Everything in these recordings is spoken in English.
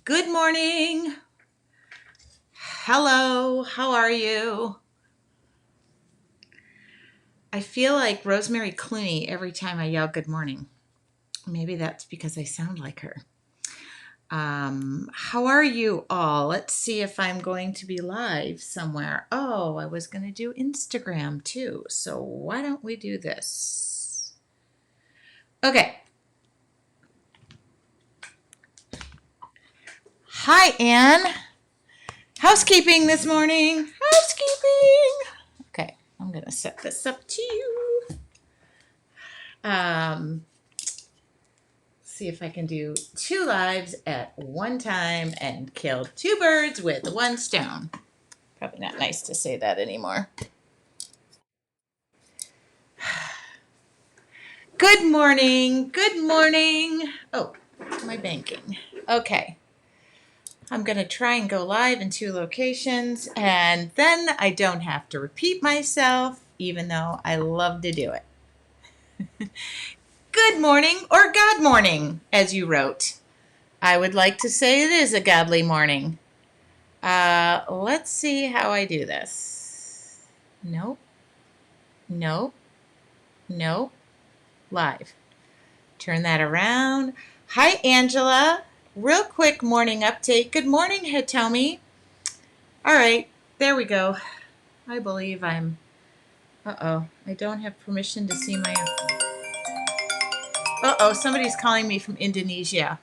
Good morning. Hello, how are you? I feel like Rosemary Clooney every time I yell good morning. Maybe that's because I sound like her. How are you all? Let's see if I'm going to be live somewhere. Oh, I was going to do Instagram too. So why don't we do this? Okay. Hi, Anne. Housekeeping this morning. Housekeeping. Okay, I'm going to set this up to you. See if I can do 2 lives at one time and kill 2 birds with 1 stone. Probably not nice to say that anymore. Good morning. Good morning. Oh, my banking. Okay. I'm going to try and go live in 2 locations, and then I don't have to repeat myself, even though I love to do it. Good morning, or God morning, as you wrote. I would like to say it is a godly morning. Let's see how I do this. Nope. Nope. Nope. Live. Turn that around. Hi, Angela. Real quick morning update. Good morning, Hitomi. All right. There we go. I believe I'm... Uh-oh. I don't have permission to see my... Uh-oh. Somebody's calling me from Indonesia.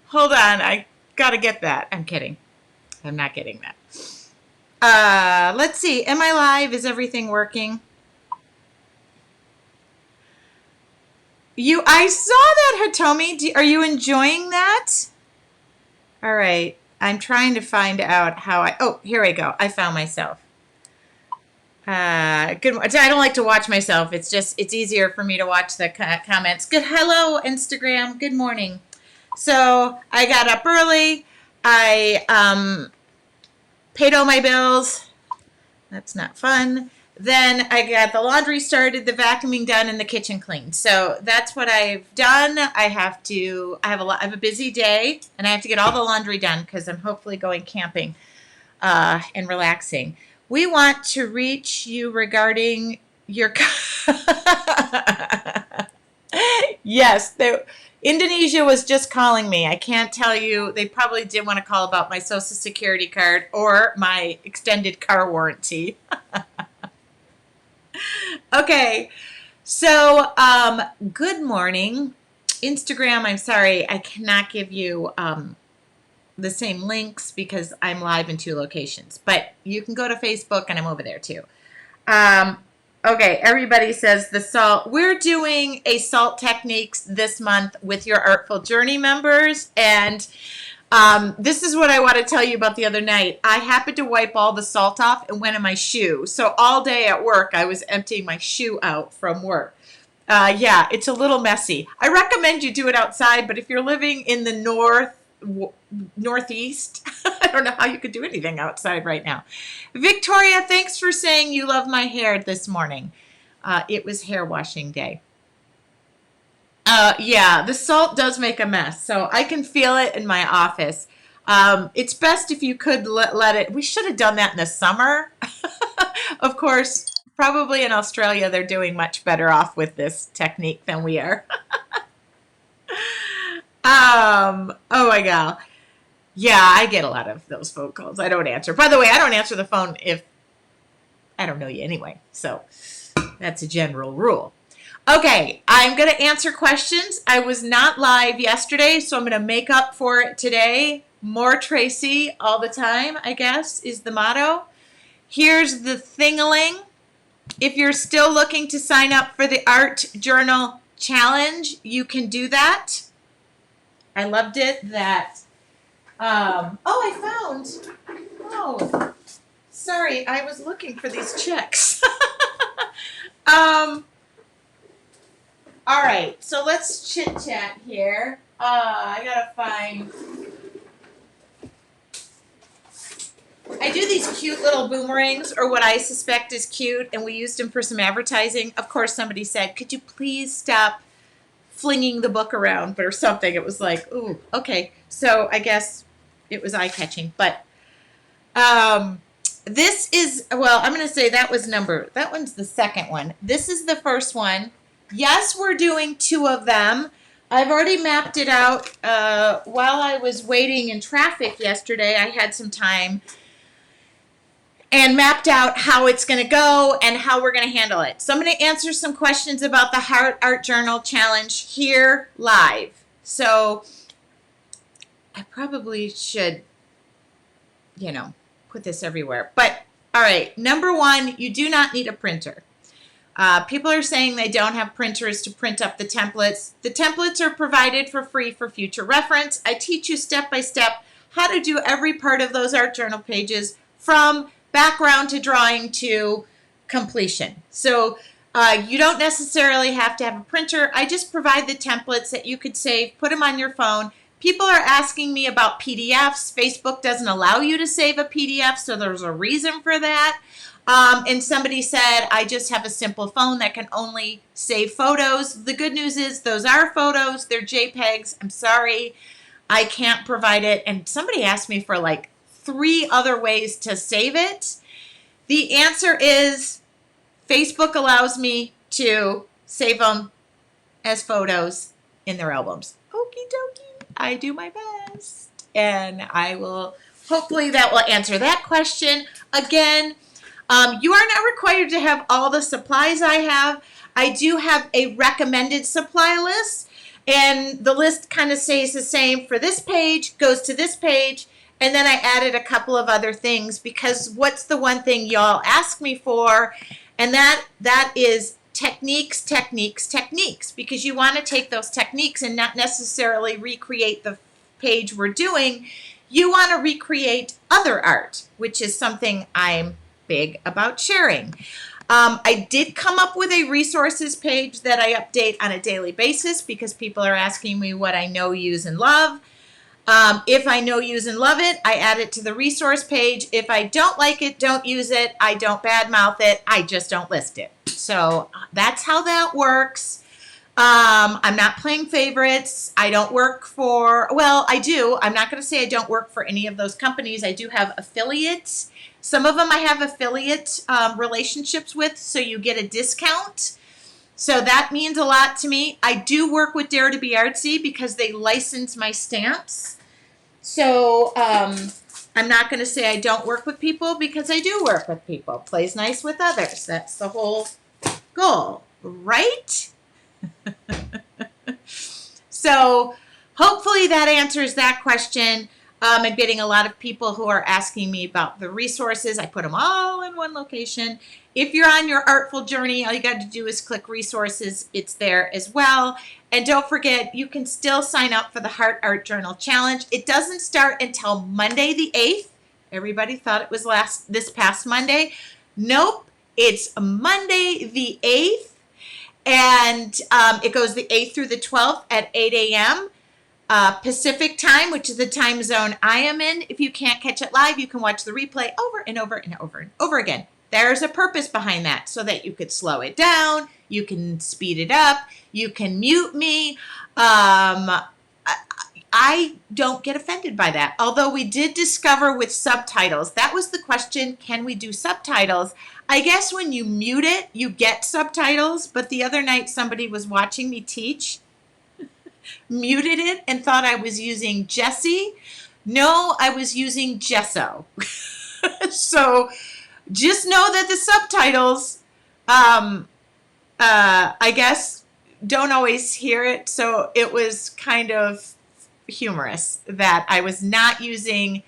Hold on. I gotta get that. I'm kidding. I'm not getting that. Let's see. Am I live? Is everything working? I saw that, Hitomi. Are you enjoying that? All right. I'm trying to find out how oh, here I go. I found myself. Good. I don't like to watch myself. It's easier for me to watch the comments. Good. Hello, Instagram. Good morning. So I got up early. I paid all my bills. That's not fun. Then I got the laundry started, the vacuuming done, and the kitchen cleaned. So that's what I've done. I have a busy day, and I have to get all the laundry done because I'm hopefully going camping and relaxing. We want to reach you regarding your... Yes, Indonesia was just calling me. I can't tell you. They probably did want to call about my Social Security card or my extended car warranty. Okay, so good morning. Instagram, I'm sorry, I cannot give you the same links because I'm live in 2 locations. But you can go to Facebook, and I'm over there too. Okay, everybody says the salt. We're doing a salt techniques this month with your Artful Journey members, and this is what I want to tell you about the other night. I happened to wipe all the salt off and went in my shoe. So all day at work, I was emptying my shoe out from work. Yeah, it's a little messy. I recommend you do it outside, but if you're living in the northeast, I don't know how you could do anything outside right now. Victoria, thanks for saying you love my hair this morning. It was hair washing day. Yeah, the salt does make a mess, so I can feel it in my office. It's best if you could let it. We should have done that in the summer. Of course, probably in Australia, they're doing much better off with this technique than we are. Oh my God. Yeah, I get a lot of those phone calls. I don't answer. By the way, I don't answer the phone if I don't know you anyway. So that's a general rule. Okay, I'm going to answer questions. I was not live yesterday, so I'm going to make up for it today. More Tracy all the time, I guess, is the motto. Here's the thing-a-ling. If you're still looking to sign up for the Art Journal Challenge, you can do that. I loved it that... Oh, sorry, I was looking for these checks. All right, so let's chit-chat here. I gotta find... I do these cute little boomerangs, or what I suspect is cute, and we used them for some advertising. Of course, somebody said, could you please stop flinging the book around, but or something. It was like, ooh, okay. So I guess it was eye-catching. But this is, well, I'm going to say that one's the second one. This is the first one. Yes, we're doing 2 of them. I've already mapped it out. While I was waiting in traffic yesterday, I had some time and mapped out how it's going to go and how we're going to handle it. So I'm going to answer some questions about the Heart Art Journal Challenge here live. So I probably should, put this everywhere. But all right, number 1, you do not need a printer. People are saying they don't have printers to print up the templates. The templates are provided for free for future reference. I teach you step by step how to do every part of those art journal pages from background to drawing to completion. So you don't necessarily have to have a printer. I just provide the templates that you could save, put them on your phone. People are asking me about PDFs. Facebook doesn't allow you to save a PDF, so there's a reason for that. And somebody said, I just have a simple phone that can only save photos. The good news is those are photos. They're JPEGs. I'm sorry, I can't provide it. And somebody asked me for like 3 other ways to save it. The answer is Facebook allows me to save them as photos in their albums. Okie dokie. I do my best. And I will, hopefully that will answer that question. Again, you are not required to have all the supplies I have. I do have a recommended supply list, and the list kind of stays the same for this page, goes to this page, and then I added a couple of other things because what's the one thing y'all ask me for, and that is techniques, because you want to take those techniques and not necessarily recreate the page we're doing. You want to recreate other art, which is something I'm big about sharing. I did come up with a resources page that I update on a daily basis because people are asking me what I know, use, and love. If I know, use, and love it, I add it to the resource page. If I don't like it, don't use it, I don't badmouth it, I just don't list it. So that's how that works. I'm not playing favorites. I don't work for, well, I do. I'm not going to say I don't work for any of those companies. I do have affiliates. Some of them I have affiliate relationships with, so you get a discount. So that means a lot to me. I do work with Dare to Be Artsy because they license my stamps. So I'm not going to say I don't work with people because I do work with people. Plays nice with others. That's the whole goal, right? So hopefully that answers that question. I'm getting a lot of people who are asking me about the resources. I put them all in one location. If you're on your artful journey, all you got to do is click resources. It's there as well. And don't forget, you can still sign up for the Heart Art Journal Challenge. It doesn't start until Monday the 8th. Everybody thought it was this past Monday. Nope, it's Monday the 8th. And it goes the 8th through the 12th at 8 a.m. Pacific time, which is the time zone I am in. If you can't catch it live, you can watch the replay over and over and over and over again. There's a purpose behind that so that you could slow it down, you can speed it up, you can mute me. I don't get offended by that. Although we did discover with subtitles, that was the question, can we do subtitles? I guess when you mute it, you get subtitles, but the other night somebody was watching me teach, muted it and thought I was using Jessie. No, I was using Gesso. So just know that the subtitles, I guess, don't always hear it. So it was kind of humorous that I was not using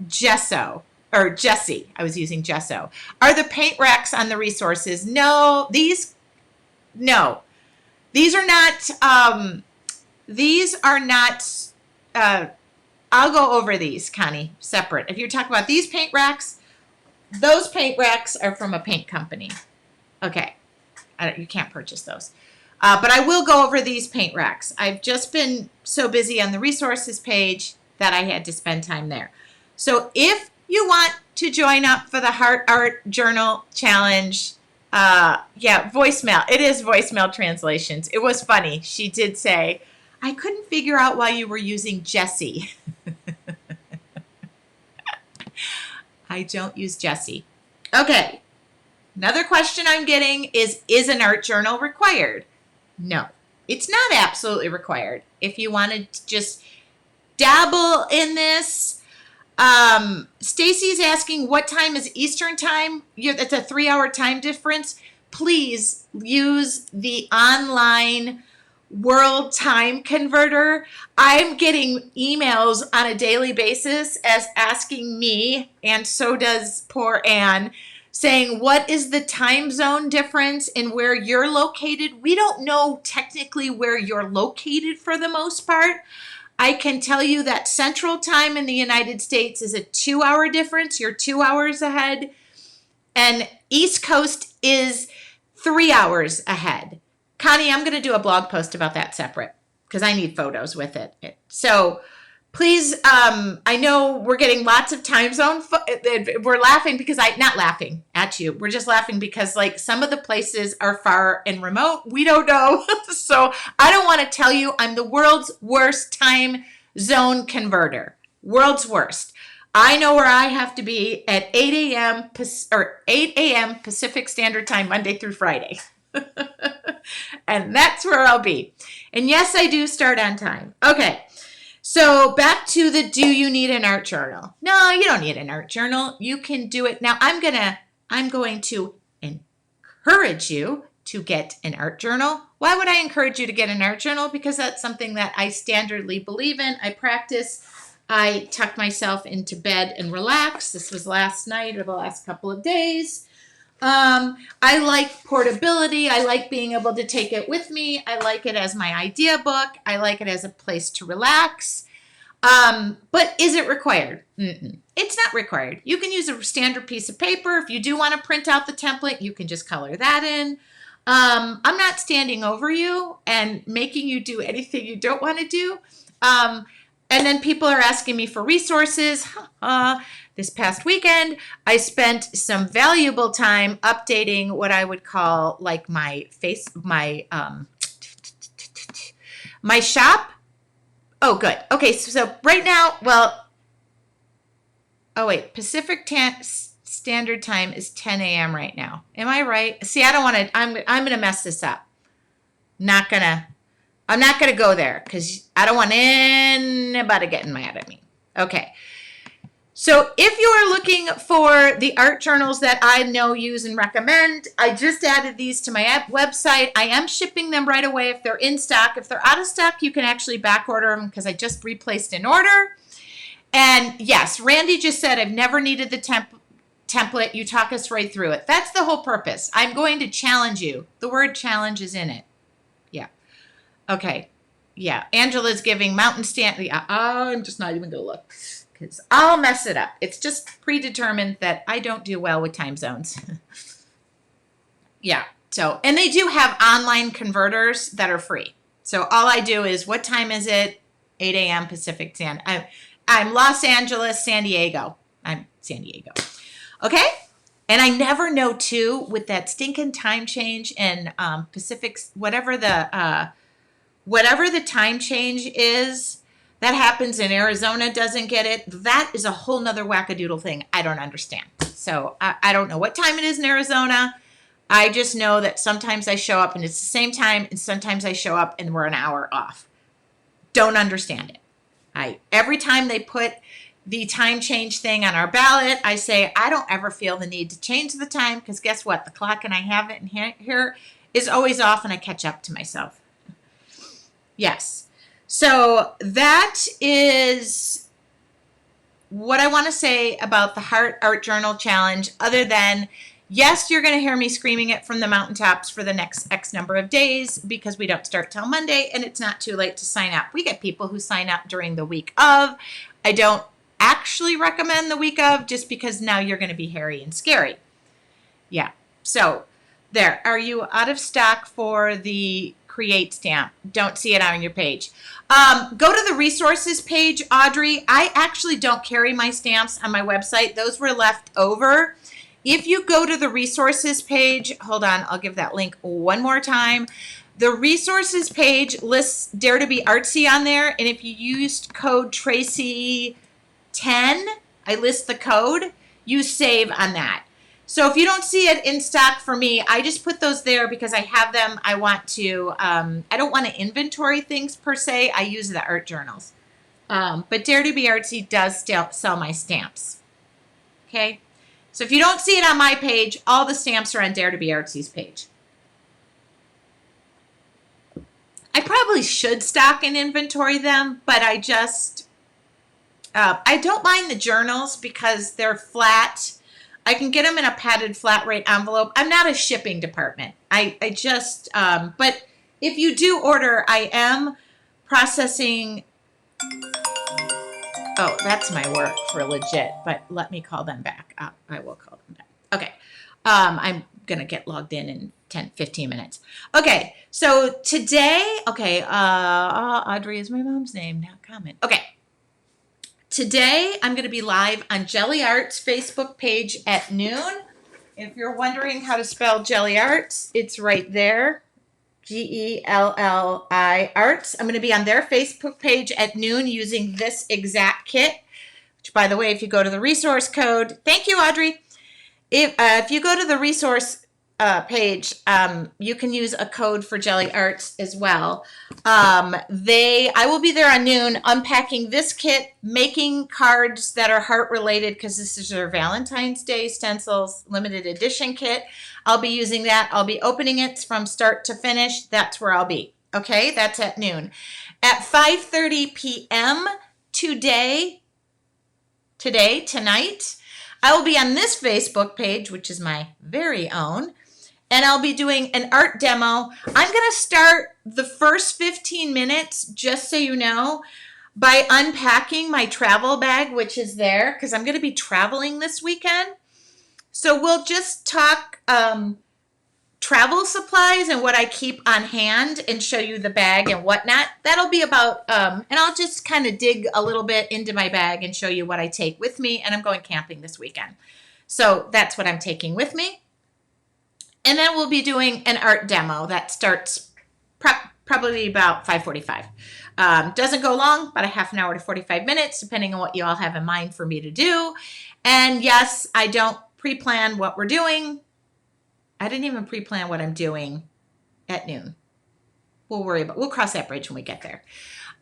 Gesso or Jessie. I was using Gesso. Are the paint racks on the resources? No, no. These are not, I'll go over these, Connie, separate. If you're talking about these paint racks, those paint racks are from a paint company. Okay, you can't purchase those. But I will go over these paint racks. I've just been so busy on the resources page that I had to spend time there. So if you want to join up for the Heart Art Journal Challenge, Yeah, voicemail. It is voicemail translations. It was funny. She did say, I couldn't figure out why you were using Jesse. I don't use Jesse. Okay. Another question I'm getting is an art journal required? No, it's not absolutely required. If you wanted to just dabble in this, Stacy's asking what time is Eastern time? It's a 3-hour time difference. Please use the online world time converter. I'm getting emails on a daily basis as asking me, and so does poor Anne, saying, what is the time zone difference in where you're located? We don't know technically where you're located for the most part. I can tell you that Central Time in the United States is a 2-hour difference. You're 2 hours ahead. And East Coast is 3 hours ahead. Connie, I'm going to do a blog post about that separate because I need photos with it. So please, I know we're getting lots of time zone. We're laughing because not laughing at you. We're just laughing because like some of the places are far and remote. We don't know. So I don't want to tell you I'm the world's worst time zone converter. World's worst. I know where I have to be at 8 a.m. or 8 a.m. Pacific Standard Time, Monday through Friday. And that's where I'll be. And yes, I do start on time. Okay. So back to the do you need an art journal? No, you don't need an art journal. You can do it. Now I'm going to encourage you to get an art journal. Why would I encourage you to get an art journal? Because that's something that I standardly believe in. I practice. I tuck myself into bed and relax. This was last night or the last couple of days. I like portability. I like being able to take it with me. I like it as my idea book. I like it as a place to relax. But is it required? It's not required. You can use a standard piece of paper. If you do want to print out the template, you can just color that in. I'm not standing over you and making you do anything you don't want to do. And then people are asking me for resources. This past weekend, I spent some valuable time updating what I would call like my shop. Oh, good. Okay, so right now, Pacific Standard Time is 10 a.m. right now. Am I right? See, I don't want to. I'm gonna mess this up. I'm not gonna go there because I don't want anybody getting mad at me. Okay. So if you are looking for the art journals that I know, use, and recommend, I just added these to my website. I am shipping them right away if they're in stock. If they're out of stock, you can actually back order them because I just replaced an order. And yes, Randy just said, I've never needed the template. You talk us right through it. That's the whole purpose. I'm going to challenge you. The word challenge is in it. Yeah. Okay. Yeah. Angela's giving Mountain Stanley. I'm just not even going to look. Because I'll mess it up. It's just predetermined that I don't do well with time zones. Yeah. So, and they do have online converters that are free. So all I do is, what time is it? 8 a.m. Pacific Standard. I'm Los Angeles, San Diego. I'm San Diego. Okay. And I never know too, with that stinking time change in Pacific, whatever the time change is. That happens in Arizona, doesn't get it. That is a whole nother wackadoodle thing I don't understand. So I don't know what time it is in Arizona. I just know that sometimes I show up and it's the same time, and sometimes I show up and we're an hour off. Don't understand it. Every time they put the time change thing on our ballot, I say, I don't ever feel the need to change the time because guess what? The clock and I have it in here is always off and I catch up to myself. Yes. So that is what I want to say about the Heart Art Journal Challenge, other than, yes, you're going to hear me screaming it from the mountaintops for the next X number of days because we don't start till Monday and it's not too late to sign up. We get people who sign up during the week of. I don't actually recommend the week of just because now you're going to be hairy and scary. Yeah. So there. Are you out of stock for the Create stamp? Don't see it on your page. Go to the resources page, Audrey. I actually don't carry my stamps on my website. Those were left over. If you go to the resources page, hold on, I'll give that link one more time. The resources page lists Dare to Be Artsy on there, and if you used code Tracy 10, I list the code, you save on that. So if you don't see it in stock for me, I just put those there because I have them. I want to, I don't want to inventory things per se. I use the art journals. But Dare to Be Artsy does still sell my stamps. Okay? So if you don't see it on my page, all the stamps are on Dare to Be Artsy's page. I probably should stock and inventory them, but I just, I don't mind the journals because they're flat. I can get them in a padded flat rate envelope. I'm not a shipping department. I just, but if you do order, I am processing. Oh, that's my work for legit, but let me call them back. I will call them back. Okay. I'm going to get logged in 10, 15 minutes. Okay. So today, okay. Audrey is my mom's name. Now comment. Okay. Today, I'm going to be live on Jelly Arts Facebook page at noon. If you're wondering how to spell Jelly Arts, it's right there. Gelli Arts. I'm going to be on their Facebook page at noon using this exact kit, which, by the way, if you go to the resource code, thank you, Audrey. If you go to the resource page, you can use a code for Jelly Arts as well. I will be there on noon unpacking this kit, making cards that are heart related because this is their Valentine's Day stencils limited edition kit. I'll be using that. I'll be opening it from start to finish. That's where I'll be. Okay, that's at noon. At 5:30 p.m. tonight, I will be on this Facebook page, which is my very own, and I'll be doing an art demo. I'm going to start the first 15 minutes, just so you know, by unpacking my travel bag, which is there, because I'm going to be traveling this weekend. So we'll just talk travel supplies and what I keep on hand and show you the bag and whatnot. That'll be about, and I'll just kind of dig a little bit into my bag and show you what I take with me. And I'm going camping this weekend. So that's what I'm taking with me. And then we'll be doing an art demo that starts probably about 5:45. Doesn't go long, about a half an hour to 45 minutes, depending on what you all have in mind for me to do. And yes, I don't pre-plan what we're doing. I didn't even pre-plan what I'm doing at noon. We'll cross that bridge when we get there.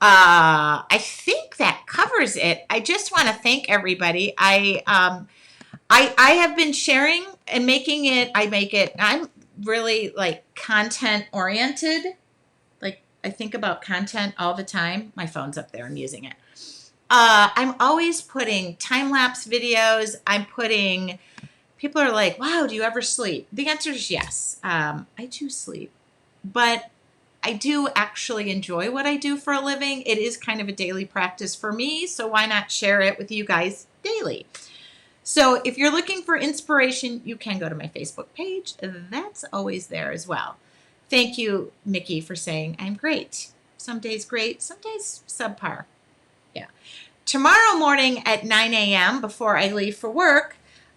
I think that covers it. I just want to thank everybody. I have been sharing and making it. I'm really like content oriented. Like I think about content all the time. My phone's up there. I'm using it. I'm always putting time-lapse videos. People are like, wow, do you ever sleep? The answer is yes. I do sleep, but I do actually enjoy what I do for a living. It is kind of a daily practice for me, so why not share it with you guys daily? So if you're looking for inspiration, you can go to my Facebook page. That's always there as well. Thank you, Mickey, for saying I'm great. Some days great, some days subpar. Yeah. Tomorrow morning at 9 a.m. before I leave for work,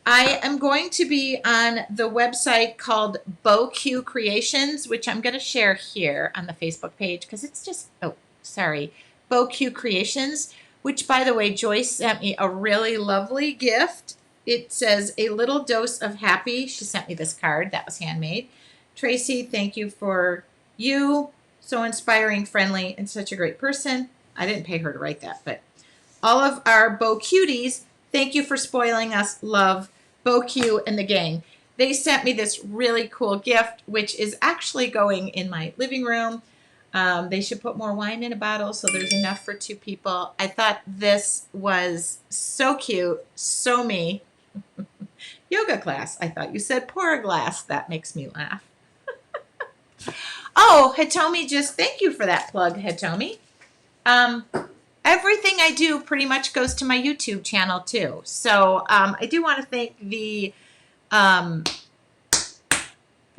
I am going to be on the website called BoQ Creations, which I'm going to share here on the Facebook page because it's just, BoQ Creations, which, by the way, Joyce sent me a really lovely gift. It says, a little dose of happy. She sent me this card that was handmade. Tracy, thank you for you. So inspiring, friendly, and such a great person. I didn't pay her to write that, but all of our BoQuties, thank you for spoiling us. Love. BoQ and the gang. They sent me this really cool gift, which is actually going in my living room. They should put more wine in a bottle so there's enough for 2 people. I thought this was so cute, so me. Yoga class. I thought you said pour a glass. That makes me laugh. Oh, Hitomi, just thank you for that plug, Hitomi. Everything I do pretty much goes to my YouTube channel too. So I do want to thank the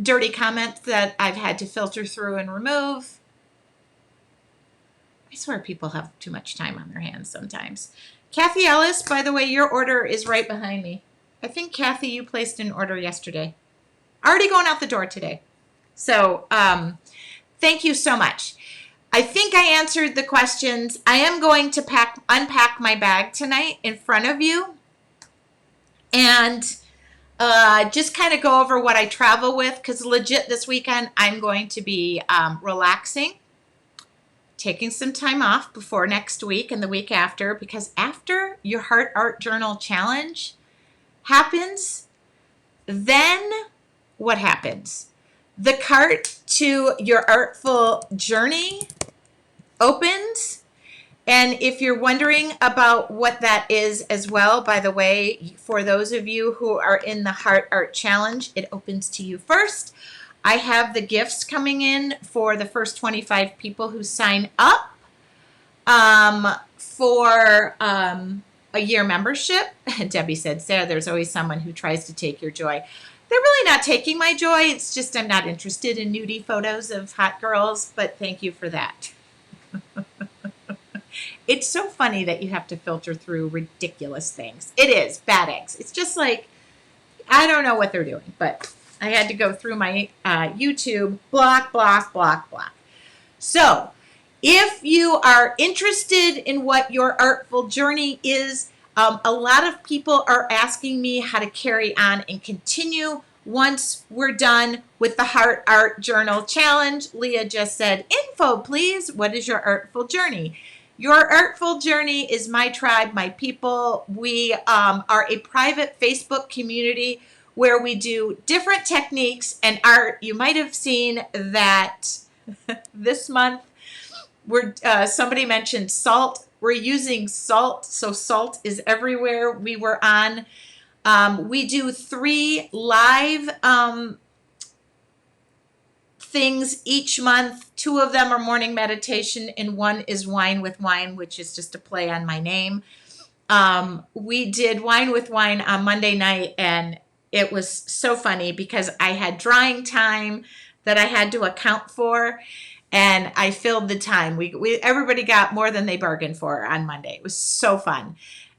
dirty comments that I've had to filter through and remove. I swear people have too much time on their hands sometimes. Kathy Ellis, by the way, your order is right behind me. I think, Kathy, you placed an order yesterday. Already going out the door today. So thank you so much. I think I answered the questions. I am going to unpack my bag tonight in front of you and just kind of go over what I travel with, because legit this weekend I'm going to be relaxing, taking some time off before next week and the week after, because after your Heart Art Journal Challenge happens, then what happens? The cart to your artful journey opens. And if you're wondering about what that is as well, by the way, for those of you who are in the Heart Art Challenge, it opens to you first. I have the gifts coming in for the first 25 people who sign up for a year membership. Debbie said, Sarah, there's always someone who tries to take your joy. They're really not taking my joy. It's just I'm not interested in nudie photos of hot girls, but thank you for that. It's so funny that you have to filter through ridiculous things. It is bad eggs. It's just like, I don't know what they're doing, but I had to go through my YouTube, block. So if you are interested in what your artful journey is, a lot of people are asking me how to carry on and continue once we're done with the Heart Art Journal Challenge. Leah just said, info, please. What is your artful journey? Your artful journey is my tribe, my people. We are a private Facebook community where we do different techniques and art. You might have seen that this month, somebody mentioned salt. We're using salt, so salt is everywhere. We were on, we do 3 live things each month. 2 of them are morning meditation, and 1 is Wine with Wine, which is just a play on my name. We did Wine with Wine on Monday night, and it was so funny because I had drawing time that I had to account for, and I filled the time. Everybody got more than they bargained for on Monday. It was so fun.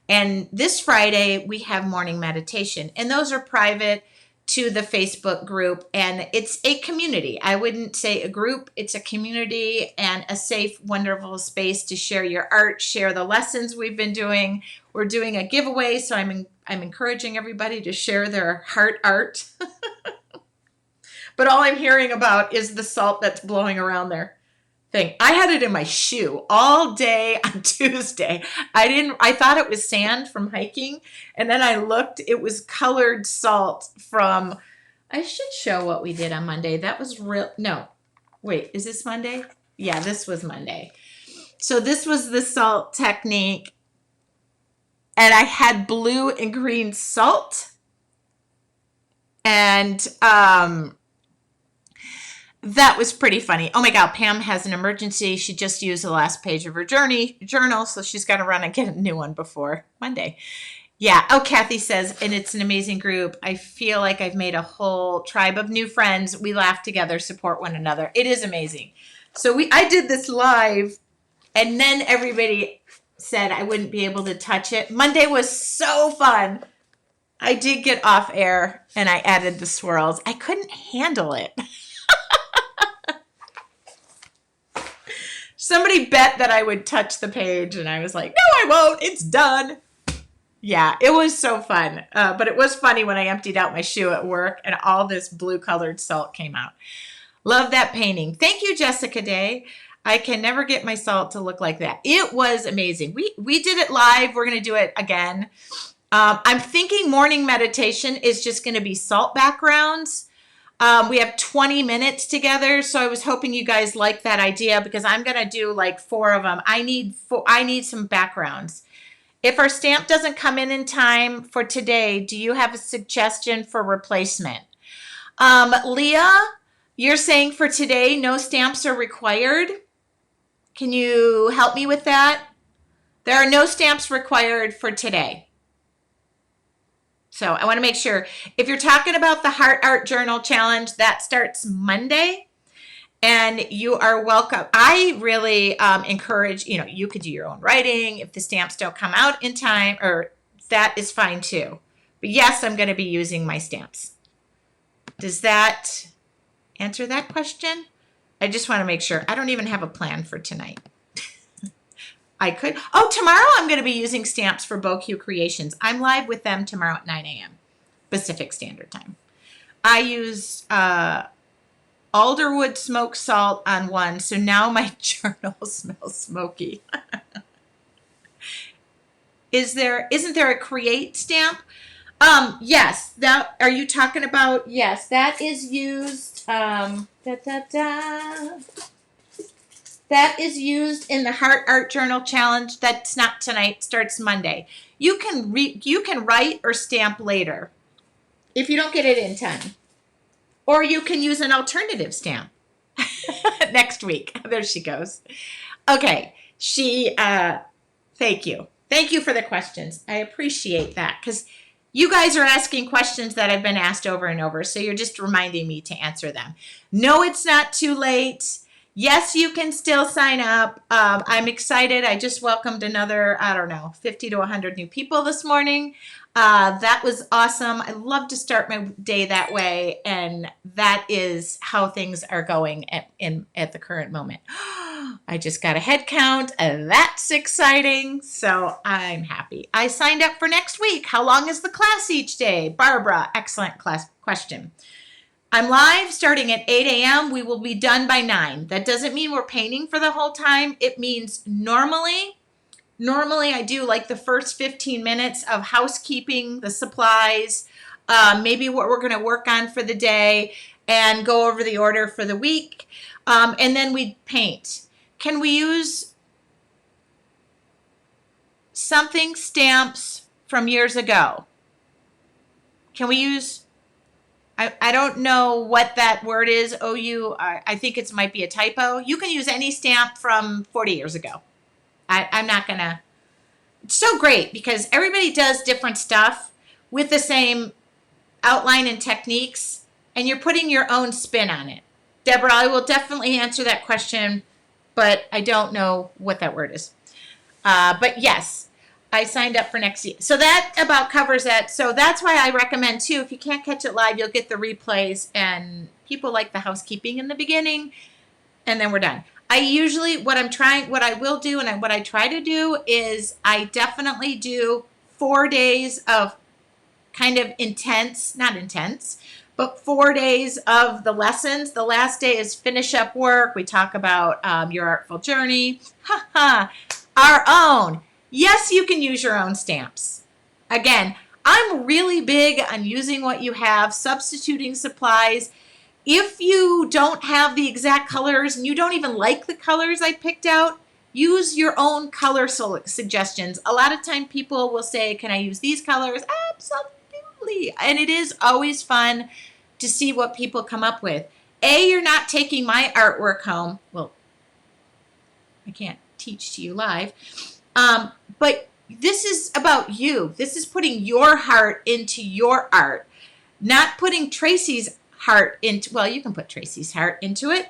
And this Friday, we have morning meditation, and those are private to the Facebook group, and it's a community. I wouldn't say a group, it's a community and a safe, wonderful space to share your art, share the lessons we've been doing. We're doing a giveaway, so I'm encouraging everybody to share their heart art. But all I'm hearing about is the salt that's blowing around there. Thing. I had it in my shoe all day on Tuesday. I thought it was sand from hiking, and then I looked, it was colored salt from, I should show what we did on Monday. That was real. No, wait, is this Monday? Yeah, this was Monday. So this was the salt technique, and I had blue and green salt, and that was pretty funny. Oh my God, Pam has an emergency. She just used the last page of her journal, so she's got to run and get a new one before Monday. Yeah. Oh, Kathy says, and it's an amazing group. I feel like I've made a whole tribe of new friends. We laugh together, support one another. It is amazing. So I did this live, and then everybody said I wouldn't be able to touch it. Monday was so fun. I did get off air, and I added the swirls. I couldn't handle it. Somebody bet that I would touch the page, and I was like, no, I won't. It's done. Yeah, it was so fun. But it was funny when I emptied out my shoe at work, and all this blue-colored salt came out. Love that painting. Thank you, Jessica Day. I can never get my salt to look like that. It was amazing. We did it live. We're going to do it again. I'm thinking morning meditation is just going to be salt backgrounds. We have 20 minutes together, so I was hoping you guys like that idea because I'm going to do like 4 of them. I need some backgrounds. If our stamp doesn't come in time for today, do you have a suggestion for replacement? Leah, you're saying for today, no stamps are required. Can you help me with that? There are no stamps required for today. So I want to make sure, if you're talking about the Heart Art Journal Challenge, that starts Monday, and you are welcome. I really encourage, you could do your own writing. If the stamps don't come out in time, or that is fine too. But yes, I'm going to be using my stamps. Does that answer that question? I just want to make sure. I don't even have a plan for tonight. I could. Oh, tomorrow I'm going to be using stamps for BoQ Creations. I'm live with them tomorrow at 9 a.m. Pacific Standard Time. I use alderwood smoked salt on one, so now my journal smells smoky. Isn't there a create stamp? Yes. That, are you talking about? Yes, that is used. That is used in the Heart Art Journal Challenge. That's not tonight. Starts Monday. You can write or stamp later if you don't get it in time, or you can use an alternative stamp next week. There she goes. Okay. Thank you. Thank you for the questions. I appreciate that because you guys are asking questions that have been asked over and over. So you're just reminding me to answer them. No, it's not too late. Yes, you can still sign up. I'm excited. I just welcomed another, 50 to 100 new people this morning. That was awesome. I love to start my day that way. And that is how things are going at the current moment. I just got a head count, and that's exciting. So I'm happy. I signed up for next week. How long is the class each day? Barbara, excellent question. I'm live starting at 8 a.m. We will be done by 9. That doesn't mean we're painting for the whole time. It means normally I do like the first 15 minutes of housekeeping, the supplies, maybe what we're going to work on for the day, and go over the order for the week. And then we paint. Can we use something stamps from years ago? Can we use... I don't know what that word is. I think it might be a typo. You can use any stamp from 40 years ago. I'm not going to. It's so great because everybody does different stuff with the same outline and techniques, and you're putting your own spin on it. Deborah, I will definitely answer that question, but I don't know what that word is. But yes. I signed up for next year. So that about covers that. So that's why I recommend too, if you can't catch it live, you'll get the replays, and people like the housekeeping in the beginning, and then we're done. I usually, what I will do and what I try to do is I definitely do 4 days of kind of not intense, but 4 days of the lessons. The last day is finish up work. We talk about your artful journey. Our own. Yes, you can use your own stamps. Again, I'm really big on using what you have, substituting supplies. If you don't have the exact colors and you don't even like the colors I picked out, use your own color suggestions. A lot of time people will say, can I use these colors? Absolutely. And it is always fun to see what people come up with. You're not taking my artwork home. Well, I can't teach to you live. But this is about you. This is putting your heart into your art, not putting Tracy's heart into, well, you can put Tracy's heart into it,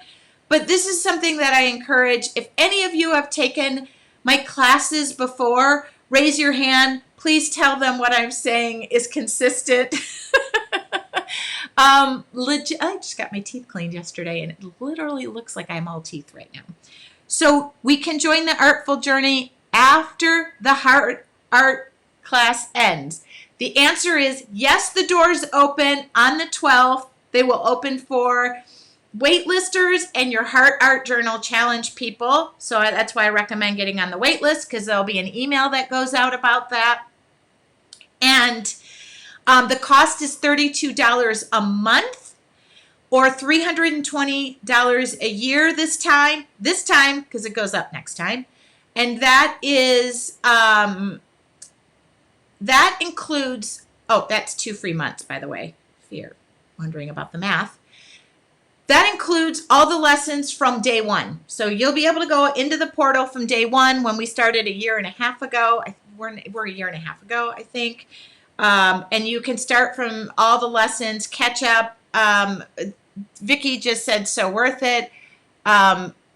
but this is something that I encourage. If any of you have taken my classes before, raise your hand. Please tell them what I'm saying is consistent. I just got my teeth cleaned yesterday, and it literally looks like I'm all teeth right now. So we can join the Artful Journey after the Heart Art class ends. The answer is yes, the doors open on the 12th. They will open for waitlisters and your Heart Art Journal Challenge people. So that's why I recommend getting on the wait list, because there'll be an email that goes out about that. And the cost is $32 a month or $320 a year this time, because it goes up next time. And that is, that includes, that's 2 free months, by the way, if you're wondering about the math. That includes all the lessons from day 1. So you'll be able to go into the portal from day 1 when we started a year and a half ago. We're a year and a half ago, I think. And you can start from all the lessons, catch up. Vicki just said, so worth it.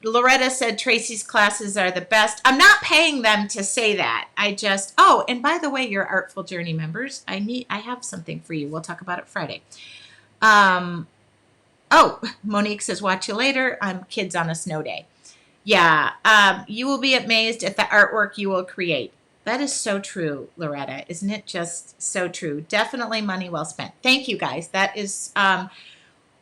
Loretta said Tracy's classes are the best. I'm not paying them to say that. Oh, and by the way, your Artful Journey members, I have something for you. We'll talk about it Friday. Oh, Monique says, watch you later. I'm kids on a snow day. Yeah, you will be amazed at the artwork you will create. That is so true, Loretta. Isn't it just so true? Definitely money well spent. Thank you, guys. That is,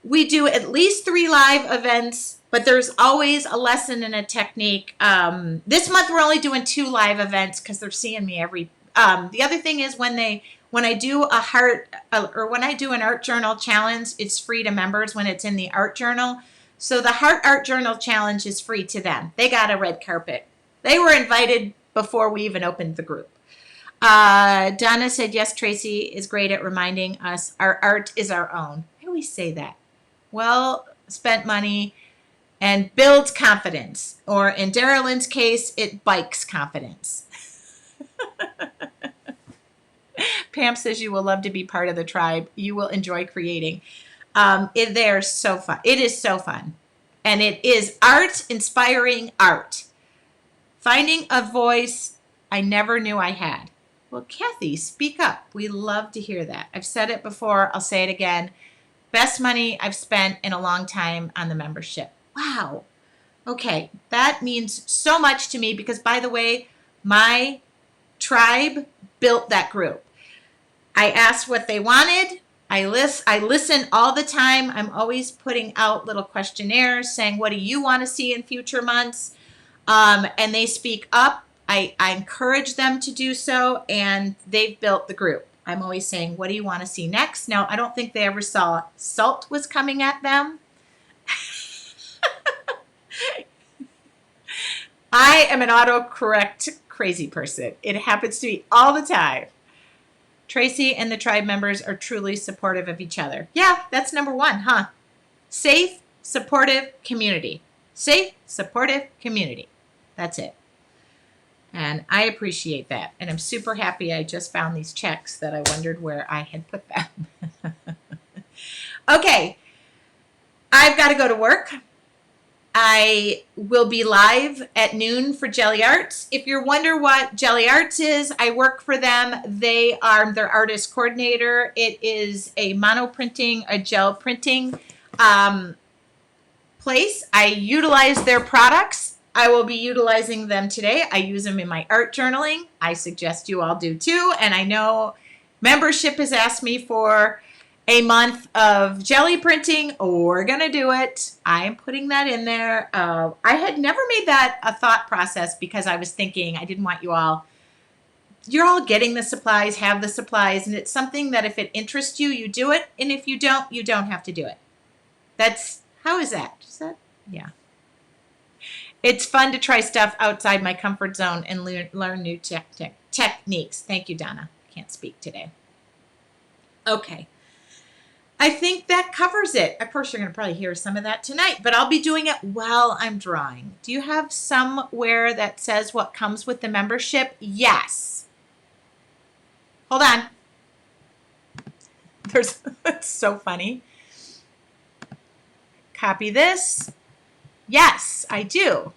we do at least 3 live events, but there's always a lesson and a technique. This month we're only doing 2 live events because they're seeing me every. The other thing is when I do when I do an art journal challenge, it's free to members when it's in the art journal. So the Heart Art Journal Challenge is free to them. They got a red carpet. They were invited before we even opened the group. Donna said, yes, Tracy is great at reminding us our art is our own. I always say that. Well spent money and builds confidence. Or in Darylyn's case, it bikes confidence. Pam says you will love to be part of the tribe. You will enjoy creating. They're so fun. It is so fun. And it is art, inspiring art. Finding a voice I never knew I had. Well, Kathy, speak up. We love to hear that. I've said it before. I'll say it again. Best money I've spent in a long time on the membership. Wow. Okay. That means so much to me because, by the way, my tribe built that group. I asked what they wanted. I listen all the time. I'm always putting out little questionnaires saying, what do you want to see in future months? And they speak up. I encourage them to do so, and they've built the group. I'm always saying, what do you want to see next? Now, I don't think they ever saw salt was coming at them. I am an autocorrect crazy person. It happens to me all the time. Tracy and the tribe members are truly supportive of each other. Yeah, that's number 1, huh? Safe, supportive community. Safe, supportive community. That's it. And I appreciate that. And I'm super happy I just found these checks that I wondered where I had put them. Okay. I've got to go to work. I will be live at noon for Jelly Arts. If you wonder what Jelly Arts is, I work for them. They are their artist coordinator. It is a mono printing, a gel printing place. I utilize their products. I will be utilizing them today. I use them in my art journaling. I suggest you all do too. And I know membership has asked me for a month of jelly printing. We're going to do it. I am putting that in there. I had never made that a thought process because I was thinking I didn't want you're all getting the supplies, have the supplies, and it's something that if it interests you, you do it. And if you don't have to do it. How is that? Yeah. It's fun to try stuff outside my comfort zone and learn new techniques. Thank you, Donna. Can't speak today. Okay. I think that covers it. Of course, you're going to probably hear some of that tonight, but I'll be doing it while I'm drawing. Do you have somewhere that says what comes with the membership? Yes. Hold on. It's so funny. Copy this. Yes, I do.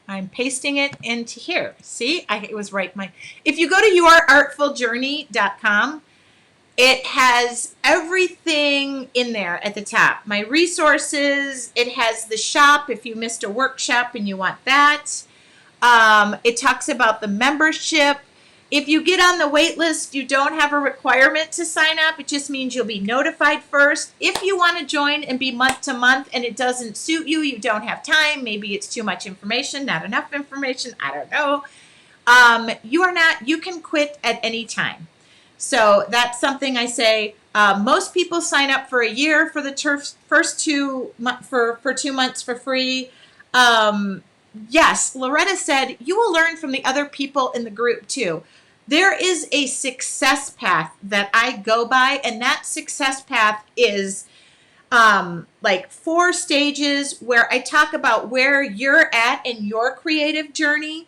I'm pasting it into here. See, it was right. If you go to yourartfuljourney.com, it has everything in there at the top. My resources. It has the shop if you missed a workshop and you want that. It talks about the membership. If you get on the wait list, you don't have a requirement to sign up. It just means you'll be notified first. If you want to join and be month to month and it doesn't suit you, you don't have time, maybe it's too much information, not enough information, I don't know. You can quit at any time. So that's something I say. Most people sign up for a year for the first 2 months for 2 months for free. Yes, Loretta said you will learn from the other people in the group too. There is a success path that I go by, and that success path is like 4 stages where I talk about where you're at in your creative journey.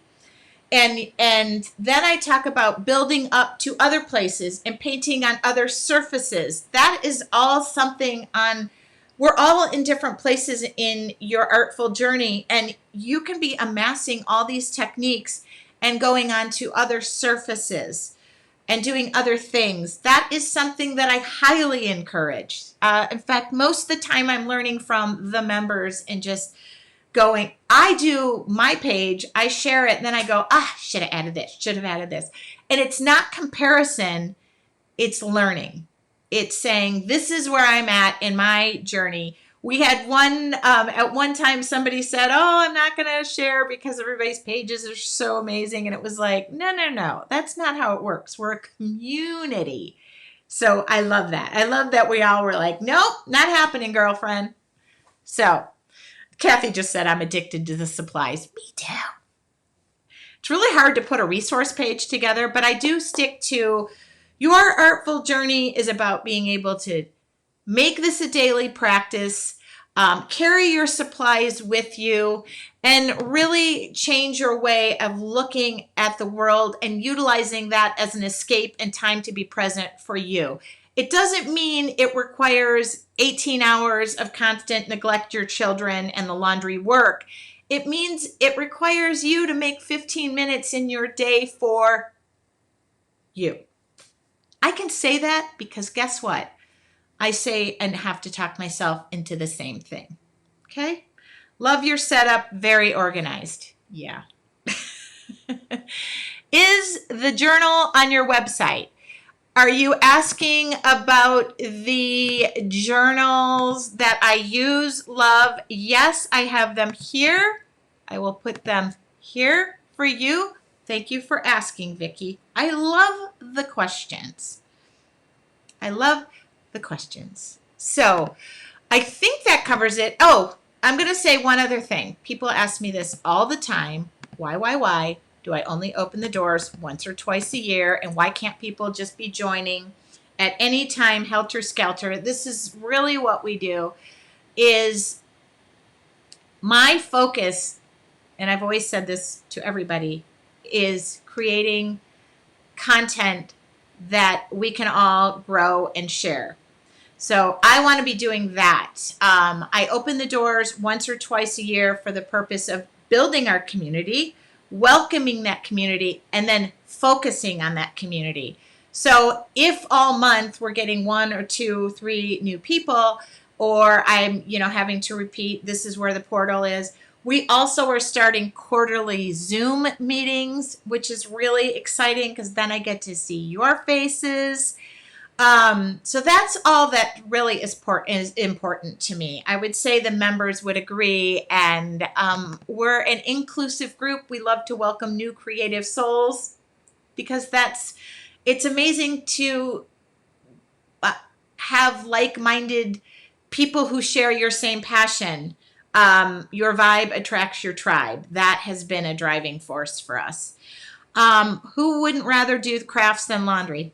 And then I talk about building up to other places and painting on other surfaces. That is all something on we're all in different places in your artful journey, and you can be amassing all these techniques and going on to other surfaces and doing other things. That is something that I highly encourage. In fact, most of the time I'm learning from the members and just going, I do my page, I share it, and then I go, should have added this, should have added this. And it's not comparison, it's learning. It's saying, this is where I'm at in my journey. We had at one time somebody said, I'm not going to share because everybody's pages are so amazing. And it was like, no, that's not how it works. We're a community. So I love that. I love that we all were like, nope, not happening, girlfriend. So Kathy just said, I'm addicted to the supplies. Me too. It's really hard to put a resource page together, but I do stick to your artful journey is about being able to make this a daily practice, carry your supplies with you, and really change your way of looking at the world and utilizing that as an escape and time to be present for you. It doesn't mean it requires 18 hours of constant neglect your children and the laundry work. It means it requires you to make 15 minutes in your day for you. I can say that because guess what? I say and have to talk myself into the same thing. Okay? Love your setup, very organized. Yeah. Is the journal on your website? Are you asking about the journals that I use, love? Yes, I have them here. I will put them here for you. Thank you for asking, Vicki. I love the questions. I love the questions. So I think that covers it. Oh, I'm going to say one other thing. People ask me this all the time. Why do I only open the doors once or twice a year? And why can't people just be joining at any time, helter skelter? This is really what we do. Is my focus, and I've always said this to everybody, is creating content that we can all grow and share. So I want to be doing that. I open the doors once or twice a year for the purpose of building our community, welcoming that community, and then focusing on that community. So if all month we're getting 1 or 2, 3 new people, or I'm, having to repeat, this is where the portal is. We also are starting quarterly Zoom meetings, which is really exciting because then I get to see your faces. So that's all that really is important to me. I would say the members would agree, and we're an inclusive group. We love to welcome new creative souls because it's amazing to have like-minded people who share your same passion. Your vibe attracts your tribe. That has been a driving force for us. Who wouldn't rather do crafts than laundry?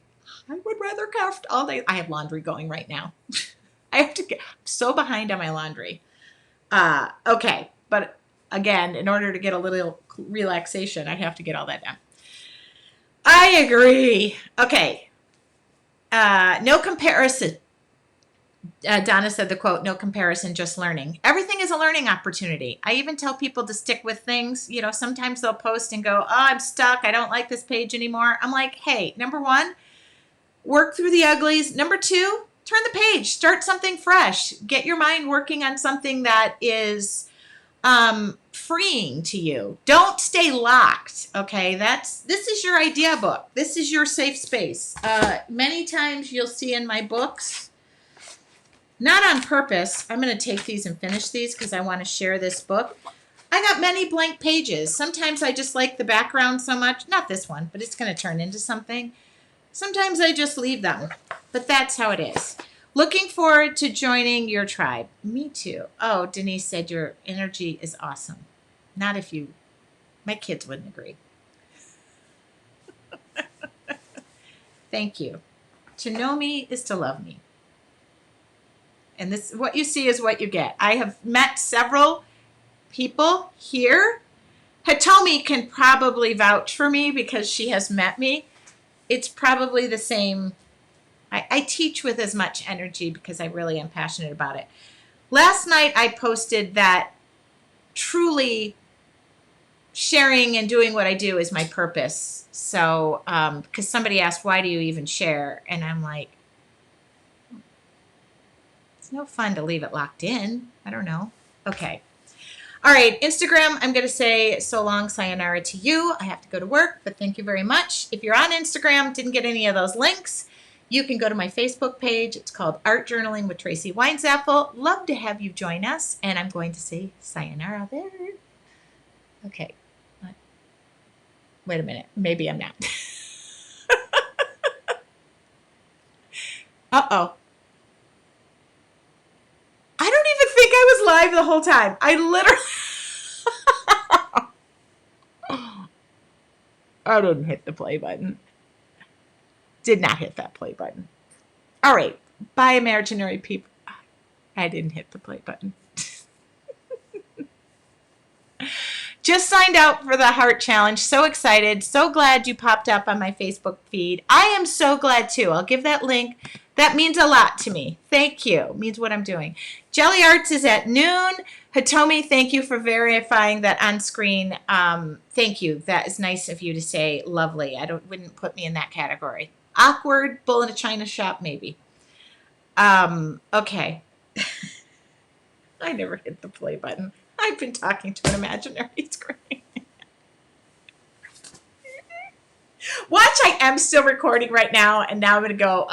I would rather craft all day. I have laundry going right now. I'm so behind on my laundry. Okay, but again, in order to get a little relaxation, I have to get all that done. I agree. Okay. No comparison. Donna said the quote, no comparison, just learning. Everything is a learning opportunity. I even tell people to stick with things. Sometimes they'll post and go, I'm stuck. I don't like this page anymore. I'm like, hey, number 1, work through the uglies. Number 2, turn the page. Start something fresh. Get your mind working on something that is freeing to you. Don't stay locked. Okay, this is your idea book. This is your safe space. Many times you'll see in my books, not on purpose. I'm going to take these and finish these because I want to share this book. I got many blank pages. Sometimes I just like the background so much. Not this one, but it's going to turn into something. Sometimes I just leave them, but that's how it is. Looking forward to joining your tribe. Me too. Oh, Denise said your energy is awesome. Not if my kids wouldn't agree. Thank you. To know me is to love me. And what you see is what you get. I have met several people here. Hitomi can probably vouch for me because she has met me. It's probably the same. I teach with as much energy because I really am passionate about it. Last night I posted that truly sharing and doing what I do is my purpose. So, because somebody asked, why do you even share? And I'm like, it's no fun to leave it locked in. I don't know. Okay. All right, Instagram, I'm going to say so long, sayonara to you. I have to go to work, but thank you very much. If you're on Instagram, didn't get any of those links, you can go to my Facebook page. It's called Art Journaling with Tracy Weinzapfel. Love to have you join us, and I'm going to say sayonara there. Okay. Wait a minute. Maybe I'm not. Uh-oh. I don't even think I was live the whole time. I literally... I didn't hit the play button. Did not hit that play button. All right. Bye, imaginary people. I didn't hit the play button. Just signed out for the Heart Challenge. So excited. So glad you popped up on my Facebook feed. I am so glad too. I'll give that link. That means a lot to me. Thank you. It means what I'm doing. Jelly Arts is at noon. Hitomi, thank you for verifying that on screen. Thank you. That is nice of you to say lovely. Wouldn't put me in that category. Awkward, bull in a china shop, maybe. Okay. I never hit the play button. I've been talking to an imaginary screen. Watch, I am still recording right now, and now I'm going to go,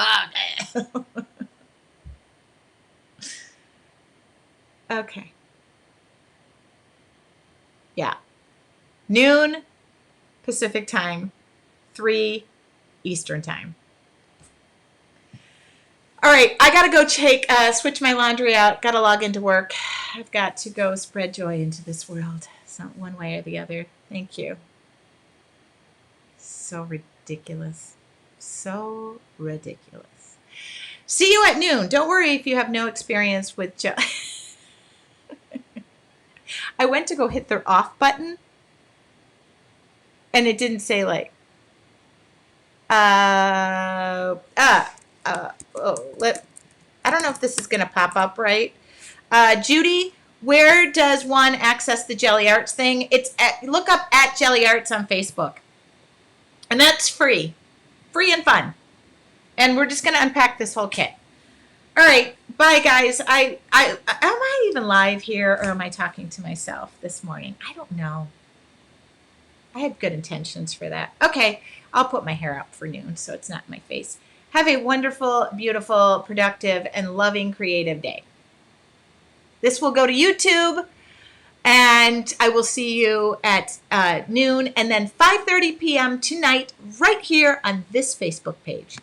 okay. Yeah. Noon Pacific time, 3 Eastern time. All right, I got to go switch my laundry out. Got to log into work. I've got to go spread joy into this world. It's not one way or the other. Thank you. So ridiculous. So ridiculous. See you at noon. Don't worry if you have no experience with I went to go hit the off button, and it didn't say like, I don't know if this is going to pop up right. Judy, where does one access the Jelly Arts thing? Look up at Jelly Arts on Facebook. And that's free. Free and fun. And we're just going to unpack this whole kit. All right. Bye, guys. Am I even live here, or am I talking to myself this morning? I don't know. I had good intentions for that. Okay. I'll put my hair up for noon so it's not in my face. Have a wonderful, beautiful, productive, and loving creative day. This will go to YouTube, and I will see you at noon, and then 5:30 p.m. tonight right here on this Facebook page.